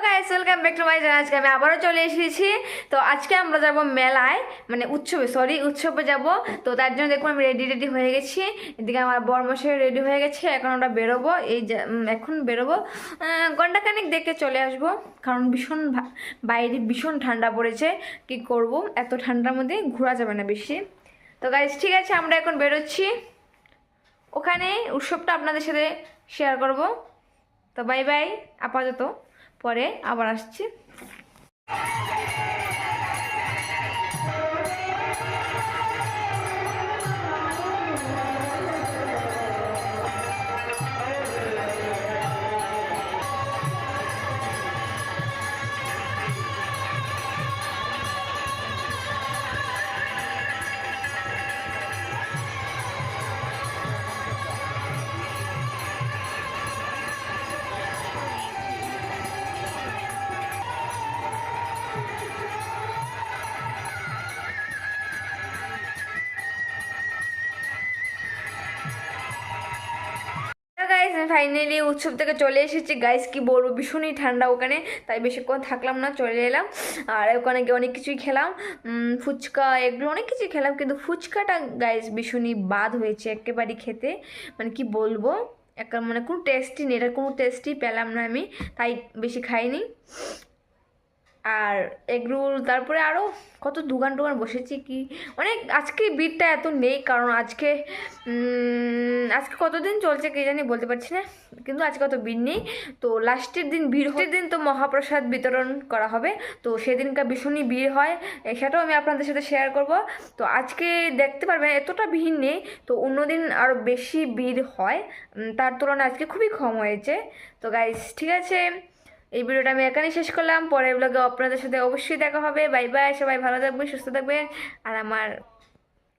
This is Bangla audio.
Guys, welcome back to my channel. আজকে আমি আবারও চলে এসেছি। তো আজকে আমরা যাব মেলায়, মানে উৎসবে যাব। তো তার জন্য দেখুন আমি রেডি হয়ে গেছি। এদিকে আমার বরমশাই রেডি হয়ে গেছে। এখন আমরা বেরোবো, এখন বেরোবো, ঘন্টাখানেক দেখে চলে আসবো। কারণ বাইরে ভীষণ ঠান্ডা পড়েছে। কি করব, এত ঠান্ডার মধ্যে ঘোরা যাবে না বেশি। তো গাইস ঠিক আছে, আমরা এখন বেরোচ্ছি। ওখানে উৎসবটা আপনাদের সাথে শেয়ার করব। তো বাই বাই আপাতত, পরে আবার আসছি। গাইস আমি ফাইনালি উৎসব থেকে চলে এসেছি। গাইস কি বলবো, ভীষণই ঠান্ডা ওখানে, তাই বেশিক্ষণ থাকলাম না, চলে এলাম। আর ওখানে গিয়ে অনেক কিছুই খেলাম, ফুচকা, এগুলো অনেক কিছুই খেলাম। কিন্তু ফুচকাটা গাইস ভীষণই বাদ হয়েছে একেবারে খেতে, মানে কি বলবো, মানে কোনো টেস্টই নেই, এটা কোনো টেস্টই পেলাম না আমি, তাই বেশি খাইনি। আর এগরোল, তারপরে আরও কত দোকান টোকান বসেছি কি, অনেক। আজকে ভিড়টা এত নেই, কারণ আজকে আজকে কতদিন চলছে কে জানি, বলতে পারছি না, কিন্তু আজকে অত ভিড় নেই। তো লাস্টের দিন দিন তো মহাপ্রসাদ বিতরণ করা হবে, তো সেদিনকার ভীষণই ভিড় হয়, সেটাও আমি আপনাদের সাথে শেয়ার করব। তো আজকে দেখতে পারবেন এতটা ভিড় নেই, তো অন্যদিন আরও বেশি ভিড় হয়, তার তুলনায় আজকে খুবই কম হয়েছে। তো গাইস ঠিক আছে, এই ভিডিওটা আমি এখানেই শেষ করলাম। পরের ব্লগে আপনাদের সাথে অবশ্যই দেখা হবে। বাই বাই, সবাই ভালো থাকবেন, সুস্থ থাকবেন। আর আমার